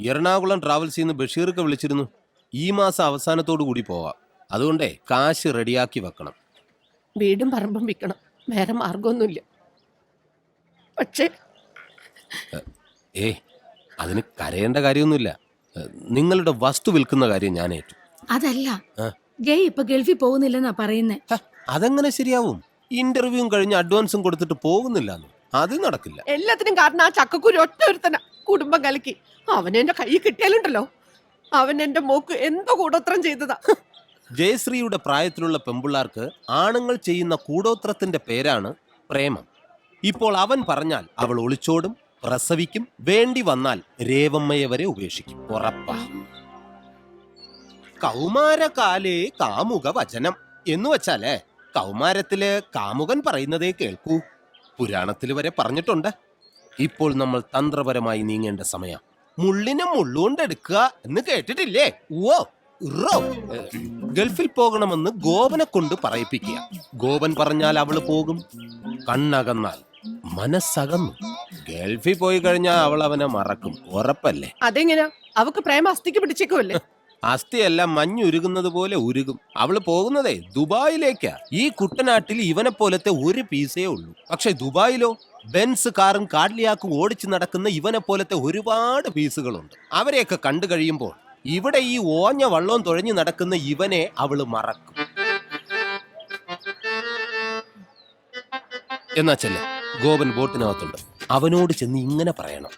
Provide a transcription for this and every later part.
എറണാകുളം ട്രാവൽസിൽ നിന്ന് ബഷീർക്ക് വിളിച്ചിരുന്നു. ഈ മാസം അവസാനത്തോടു കൂടി പോവാം. അതുകൊണ്ടേ കാശ് റെഡിയാക്കി വെക്കണം. വീടും പറമ്പും വിൽക്കണം, വേറെ മാർഗമൊന്നുമില്ല. പക്ഷേ അതിന് കരയേണ്ട കാര്യമൊന്നുമില്ല. നിങ്ങളുടെ വസ്തു വിൽക്കുന്ന കാര്യം ഞാൻ ഏറ്റു. അതല്ല, ജയ് ഇപ്പൊ ഗൾഫിൽ പോകുന്നില്ലെന്നാ പറയുന്നേ. അതെങ്ങനെ ശരിയാവും? ഇന്റർവ്യൂവും കഴിഞ്ഞ് അഡ്വാൻസും കൊടുത്തിട്ട് പോകുന്നില്ല. അത് നടക്കില്ല. എല്ലാത്തിനും കാരണം ആ ചക്കക്കുരു ഒറ്റ ഒരുത്തന കുടുംബം കലക്കി. അവൻ എന്റെ കൈ കിട്ടിയാലുണ്ടല്ലോ, അവൻ എന്റെ മോക്ക് എന്തോ കൂടോത്രം ചെയ്തതാ. ജയശ്രീയുടെ പ്രായത്തിലുള്ള പെമ്പിള്ളാർക്ക് ആണുങ്ങൾ ചെയ്യുന്ന കൂടോത്രത്തിന്റെ പേരാണ് പ്രേമം. ഇപ്പോൾ അവൻ പറഞ്ഞാൽ അവൾ ഒളിച്ചോടും, പ്രസവിക്കും, വേണ്ടി വന്നാൽ രേവമ്മയെ വരെ ഉപേക്ഷിക്കും. ഉറപ്പാ. കൗമാരകാലേ കാമുക വചനം എന്ന് വെച്ചാലേ കൗമാരത്തില് കാമുകൻ പറയുന്നതേ കേൾക്കൂ. പുരാണത്തിൽ വരെ പറഞ്ഞിട്ടുണ്ട്. ഇപ്പോൾ നമ്മൾ തന്ത്രപരമായി നീങ്ങേണ്ട സമയം. മുള്ളിനെ മുള്ളുകൊണ്ടെടുക്കുക എന്ന് കേട്ടിട്ടില്ലേ? ഗൾഫിൽ പോകണമെന്ന് ഗോപനെ കൊണ്ട് പറയിപ്പിക്കുക. ഗോപൻ പറഞ്ഞാൽ അവള് പോകും. കണ്ണകന്നാൽ മനസ്സകന്നു. ഗൾഫിൽ പോയി കഴിഞ്ഞാൽ അവൾ അവനെ മറക്കും. ഉറപ്പല്ലേ? അതെങ്ങനെയാ? അവക്ക് പ്രേമ അസ്ഥിക്ക് പിടിച്ചേക്കുമല്ലേ? അസ്ഥിയെല്ലാം മഞ്ഞുരുകുന്നത് പോലെ ഉരുകും. അവള് പോകുന്നതേ ദുബായിലേക്കാ. ഈ കുട്ടനാട്ടിൽ ഇവനെ പോലത്തെ ഒരു പീസേ ഉള്ളൂ. പക്ഷെ ദുബായിലോ ബെൻസ് കാറും കാഡ്ലിയാക്കും ഓടിച്ചു നടക്കുന്ന ഇവനെ പോലത്തെ ഒരുപാട് പീസുകളുണ്ട്. അവരെയൊക്കെ കണ്ടു കഴിയുമ്പോൾ ഇവിടെ ഈ ഓഞ്ഞ വള്ളവും തുഴഞ്ഞു നടക്കുന്ന ഇവനെ അവള് മറക്കും. എന്നാ ചെല്ലേ, ഗോപൻ ബോട്ടിനകത്തുണ്ട്. അവനോട് ചെന്ന് ഇങ്ങനെ പറയണം: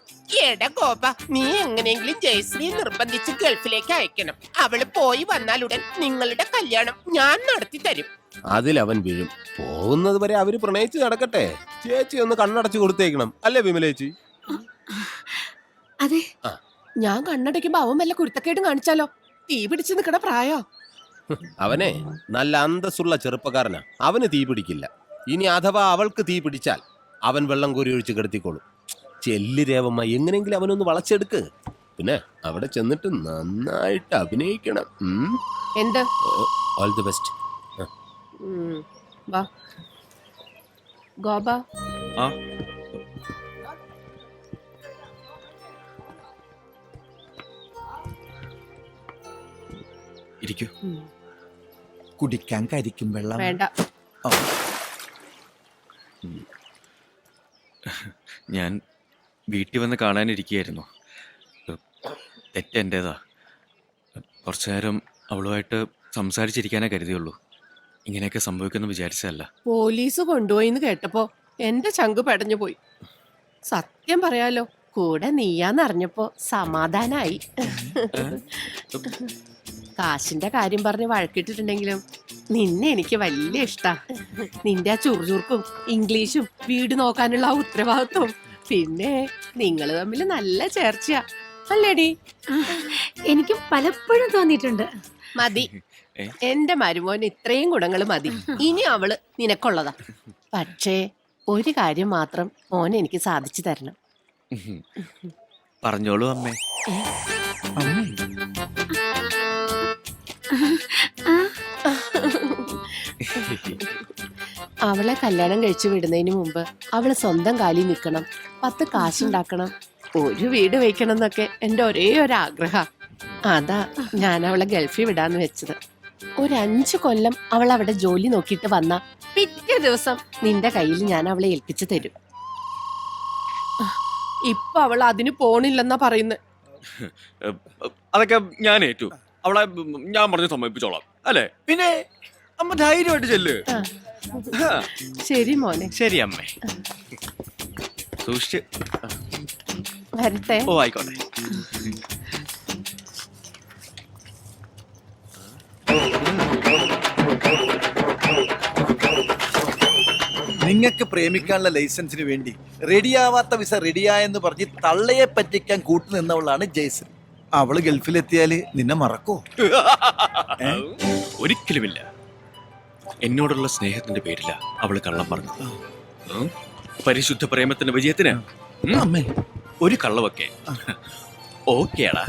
എടാ ഗോപ, നീ എങ്ങനെയെങ്കിലും ജയശ്രീ നിർബന്ധിച്ച് ഗൾഫിലേക്ക് അയക്കണം. അവള് പോയി വന്നാലുടൻ നിങ്ങളുടെ കല്യാണം ഞാൻ നടത്തി തരും. അതിലവൻ വീഴും. പോകുന്നത് വരെ അവര് പ്രണയിച്ച് നടക്കട്ടെ. ചേച്ചി ഒന്ന് കണ്ണടച്ചു കൊടുത്തേക്കണം. അല്ലേ വിമലേച്ചി? അതെ. ഞാൻ കണ്ണടയ്ക്കുമ്പോ അവൻ വല്ല കുരുത്തക്കേടും കാണിച്ചാലോ? തീ പിടിച്ച് നിക്കണ പ്രായോ. അവനെ നല്ല അന്തസ്സുള്ള ചെറുപ്പക്കാരനാ. അവന് തീ പിടിക്കില്ല. ഇനി അഥവാ അവൾക്ക് തീ പിടിച്ചാൽ അവൻ വെള്ളം കോരി ഒഴിച്ച് കിടത്തിക്കോളും. ചെല്ലി രേവമ്മ, എങ്ങനെയെങ്കിലും അവനൊന്ന് വളച്ചെടുക്ക്. പിന്നെ അവിടെ ചെന്നിട്ട് നന്നായിട്ട് അഭിനയിക്കണം. എന്ത്? All the best. വാ ഗോപ. ഇരിക്കൂ. കുടിക്കാൻ കരിക്കും വെള്ളം വേണ്ട. ഞാൻ വീട്ടിൽ വന്ന് കാണാനിരിക്കുകയായിരുന്നു. തെറ്റെൻ്റേതാ. കുറച്ചു നേരം അവളുമായിട്ട് സംസാരിച്ചിരിക്കാനേ കരുതിയുള്ളൂ. ഇങ്ങനെയൊക്കെ സംഭവിക്കുമെന്ന് വിചാരിച്ചതല്ല. പോലീസ് കൊണ്ടുപോയിന്ന് കേട്ടപ്പോ എന്റെ ചങ്ക് പെടഞ്ഞു പോയി. സത്യം പറയാലോ, കൂടെ നീയാന്നറിഞ്ഞപ്പോ സമാധാനായി. കാശിന്റെ കാര്യം പറഞ്ഞ് വഴക്കിട്ടിട്ടുണ്ടെങ്കിലും നിന്നെ എനിക്ക് വലിയ ഇഷ്ടാ. നിന്റെ ആ ചുറുചുറുക്കും ഇംഗ്ലീഷും വീട് നോക്കാനുള്ള ആ ഉത്തരവാദിത്വം, പിന്നെ നിങ്ങള് തമ്മിൽ നല്ല ചേർച്ചയാ, അല്ലേടി? എനിക്കും പലപ്പോഴും തോന്നിയിട്ടുണ്ട്. മതി, എന്റെ മരുമോന് ഇത്രയും ഗുണങ്ങൾ മതി. ഇനി അവള് നിനക്കുള്ളതാ. പക്ഷേ ഒരു കാര്യം മാത്രം മോനെ എനിക്ക് സാധിച്ചു തരണം. പറഞ്ഞോളൂ അമ്മേ. അവളെ കല്യാണം കഴിച്ചു വിടുന്നതിന് മുമ്പ് അവള് സ്വന്തം കാലിൽ നിൽക്കണം, 10 കാശുണ്ടാക്കണം, ഒരു വീട് വെക്കണം എന്നൊക്കെ എന്റെ ഒരേ ഒരു ആഗ്രഹം. അതാ ഞാൻ അവളെ ഗൾഫിൽ വിടാന്ന് വെച്ചത്. ഒരു 5 കൊല്ലം അവൾ അവിടെ ജോലി നോക്കിയിട്ട് വന്ന പിറ്റേ ദിവസം നിന്റെ കയ്യിൽ ഞാൻ അവളെ ഏൽപ്പിച്ചു തരും. ഇപ്പൊ അവൾ അതിന് പോണില്ലെന്നാ പറയുന്നത്. അതൊക്കെ ഞാൻ ഏറ്റു. അവളെ ഞാൻ പറഞ്ഞ് സമ്മതിപ്പിച്ചോളാം, അല്ലേ? പിന്നെ അമ്മ ധൈര്യമായിട്ട് ചെല്ല്. ശരി മോനെ. ശരി അമ്മേ. സൂക്ഷിച്ച് വരട്ടെ. ഓ ആയിക്കോട്ടെ. നിങ്ങൾക്ക് പ്രേമിക്കാനുള്ള ലൈസൻസിന് വേണ്ടി റെഡിയാവാത്ത വിസ റെഡിയായെന്ന് പറഞ്ഞ് തള്ളയെ പറ്റിക്കാൻ കൂട്ടുനിന്നവളാണ് ജയ്സൺ. അവള് ഗൾഫിലെത്തിയാല് നിന്നെ മറക്കോ? ഒരിക്കലുമില്ല. എന്നോടുള്ള സ്നേഹത്തിന്റെ പേരില അവള് കള്ളം പറഞ്ഞത്. പരിശുദ്ധ പ്രേമത്തിന്റെ വിജയത്തിന് അമ്മേ ഒരു കള്ളവൊക്കെ ഓക്കേടാ.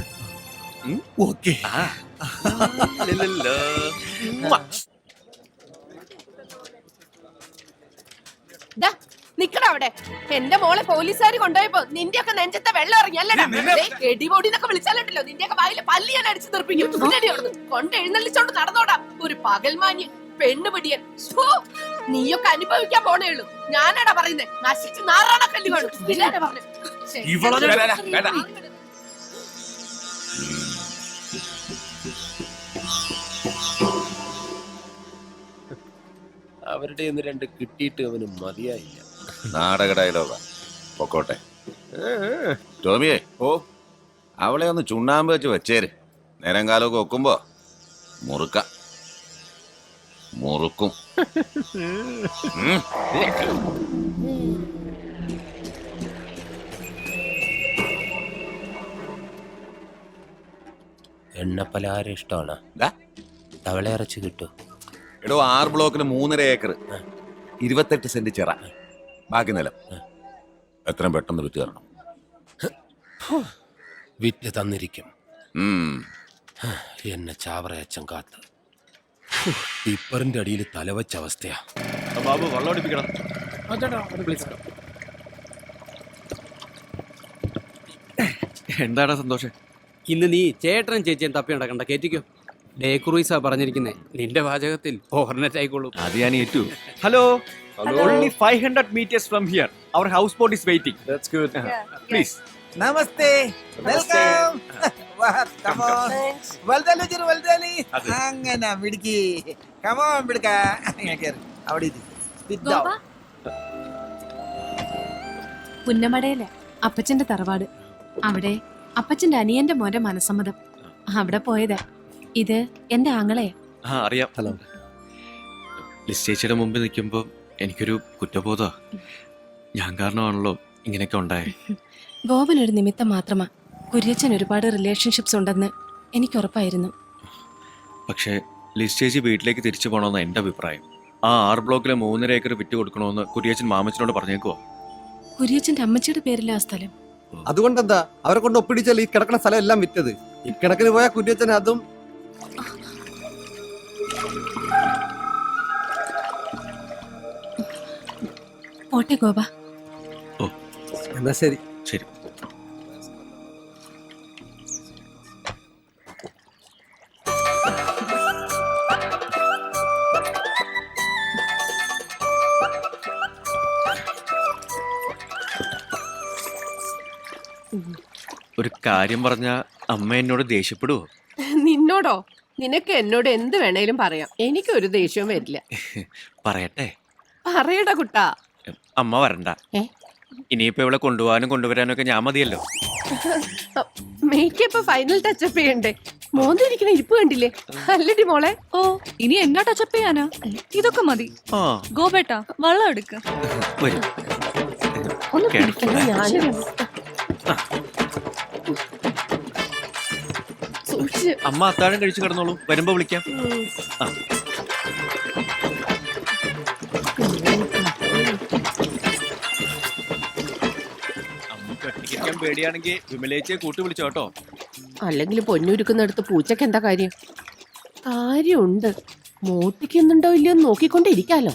ഓക്കെ. നിക്കടാ അവിടെ. എന്റെ മോളെ പോലീസുകാർ കൊണ്ടുപോയപ്പോ നിന്റെയൊക്കെ നെഞ്ചത്തെ വെള്ളം ഇറങ്ങിയല്ലടാ. എടിപൊടിന്നൊക്കെ വിളിച്ചാലുണ്ടല്ലോ നിന്റെയൊക്കെ വായില് പല്ലി ഞാൻ അടിച്ചു തെറിപ്പിക്കും. കൊണ്ട് എഴുന്നള്ളിച്ചോണ്ട് നടന്നോടാ ഒരു പകൽമാന്യൻ പെണ്ണുപിടിയൻ. നീയൊക്കെ അനുഭവിക്കാൻ പോണേ ഉള്ളൂ. ഞാനാടാ പറയുന്നേ, നശിച്ച് നാറാണ കല്ലി കാണും. ഇല്ലാതെ പറഞ്ഞു അവരുടെ ഒന്ന് രണ്ട് കിട്ടിയിട്ട് അവന് മതിയായില്ല. നാടക ഡയലോഗാ. പൊക്കോട്ടെ. ടോമിയെ, ഓ, അവളെ ഒന്ന് ചുണ്ണാമ്പ് വെച്ച് വെച്ചേര്. നേരം കാലമൊക്കെ വെക്കുമ്പോ മുറുക്കും. എണ്ണപ്പലഹാരം ഇഷ്ടമാണ്. ദാ. തവള ഇറച്ചി കിട്ടും. എടോ 6 ബ്ലോക്കിന് 3.5 ഏക്കർ, 28 സെന്റ് ചിറ, ബാക്കി നിലം. എത്രയും പെട്ടെന്ന് വിറ്റ് തരണം. വിറ്റ് തന്നിരിക്കും. ഉം. എന്നെ ചാവറയച്ചൻ കാത്ത് ടിപ്പറിന്റെ അടിയിൽ തലവച്ച അവസ്ഥയാ. ബാബു വെള്ളം അടിപ്പിക്കണം. എന്താടാ സന്തോഷം? ഇന്ന് നീ ചേട്ടനും ചേച്ചിയും തപ്പി നടക്കണ്ട, കേറ്റിക്കോ. ഡേ ക്രൂയിസാ പറഞ്ഞിരിക്കുന്നേ. നിന്റെ വാചകത്തിൽ ഓവർനെറ്റ് ആയിക്കോളൂ. അത് ഞാൻ ഏറ്റു. Hello, only 500 meters from here. Our houseboat is waiting. That's good. Please. Namaste, welcome. അങ്ങനെ മിടുക്കി. കമോൺ മിടുക്ക. അവിടെ പുന്നമടയിലെ അപ്പച്ചന്റെ തറവാട്. അവിടെ അപ്പച്ചന്റെ അനിയന്റെ മോന്റെ മനസമ്മതം. അവിടെ പോയതാ. ഇത് എന്റെ ആങ്ങളെ. അറിയാം. ഹലോ. ലിസ് ചേച്ചിയുടെ മുമ്പിൽ നിൽക്കുമ്പോ എനിക്കൊരു കുറ്റബോധ. ഞാൻ കാരണമാണല്ലോ ഇങ്ങനെയൊക്കെ ഉണ്ടായേ. ഗോപൻ ഒരു നിമിത്തം മാത്രമാ. കുര്യച്ചൻ ഒരുപാട് റിലേഷൻഷിപ്സ് ഉണ്ടെന്ന് എനിക്ക് ഉറപ്പായിരുന്നു. പക്ഷേ ലിസ് ചേച്ചി വീട്ടിലേക്ക് തിരിച്ചു പോകണമെന്ന് എന്റെ അഭിപ്രായം. ആ 6 ബ്ലോക്കിലെ 3.5 ഏക്കർ വിറ്റ് കൊടുക്കണമെന്ന് കുര്യച്ചൻ മാമച്ചനോട് പറഞ്ഞേക്കുവോ? കുര്യച്ചന്റെ അമ്മച്ചിയുടെ പേരിലാ സ്ഥലം. അതുകൊണ്ടെന്താ അവരെ കൊണ്ട് ഒപ്പിടിച്ചാൽ ഈ കിടക്കുന്ന സ്ഥലം എല്ലാം വിറ്റത്. ഇക്കണക്കിന് പോയ കുര്യച്ചൻ അതും. പോട്ടെ ഗോപ. ഓ, എന്നാ ശരി. ശരി. ഒരു കാര്യം പറഞ്ഞ അമ്മ എന്നോട് ദേഷ്യപ്പെടുവോ? നിന്നോടോ? നിനക്ക് എന്നോട് എന്ത് വേണേലും പറയാം. എനിക്കൊരു ദേഷ്യവും വരില്ല. പറയട്ടെ? പറയടാ കുട്ടാ. അമ്മ വരണ്ട. ഏ? ഇനിയിപ്പോ ഇവിടെ കൊണ്ടുപോകാനും കൊണ്ടുവരാനും ഒക്കെ ഞാൻ മതിയല്ലോ. മേക്കപ്പ് ഫൈനൽ ടച്ചപ്പ് ചെയ്യണ്ടേ? മോന്തിരിക്കുന്ന ഇരിപ്പ് കണ്ടില്ലേ? അല്ലടി മോളെ. ഓ, ഇനി എന്നാ ടച്ചപ്പ് ചെയ്യാനാ? ഇതൊക്കെ മതി. ആ, ഗോപേട്ടാ വെള്ളം എടുക്ക. വരും. ഒന്ന് പിടിക്കണം. ഞാനും സൂക്ഷിച്ച്. അമ്മ അത്താഴം കഴിച്ചു കിടന്നോളൂ, വരുമ്പോ വിളിക്കാം. ആ. അമ്മക്ക് ഒറ്റയ്ക്കിരിക്കാൻ പേടിയാണെങ്കിൽ വിമലേച്ചയെ കൂട്ടി വിളിച്ചോ കേട്ടോ. അല്ലെങ്കിൽ പൊന്നുരുക്കുന്നിടത്ത് പൂച്ചക്ക് എന്താ കാര്യം? കാര്യമുണ്ട്. മോട്ടിക്കുന്നുണ്ടോ ഇല്ലയോ നോക്കിക്കൊണ്ടിരിക്കാലോ.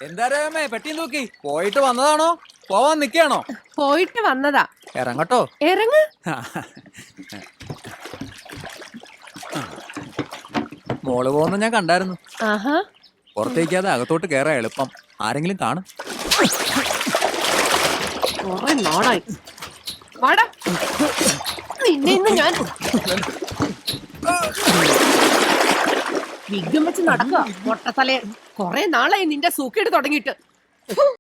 എന്താ രേമേ പെട്ടി നോക്കി പോയിട്ട് വന്നതാണോ? പോവാൻ നിക്കാണോ? പോയിട്ട് വന്നതാ. ഇറങ്ങട്ടോ. ഇറങ്ങ്. മോള് പോകുന്ന ഞാൻ കണ്ടായിരുന്നു. ആഹാ. പുറത്തേക്കാതെ അകത്തോട്ട് കേറാ എളുപ്പം. ആരെങ്കിലും കാണും. കുറെ നാളായി. വാടാ. നിന്നെ ഇന്ന് ഞാൻ വിഘം വെച്ച് നടക്കുക. മൊട്ടത്തലേ. കുറെ നാളായി നിന്റെ സൂക്കേട് തുടങ്ങിയിട്ട്.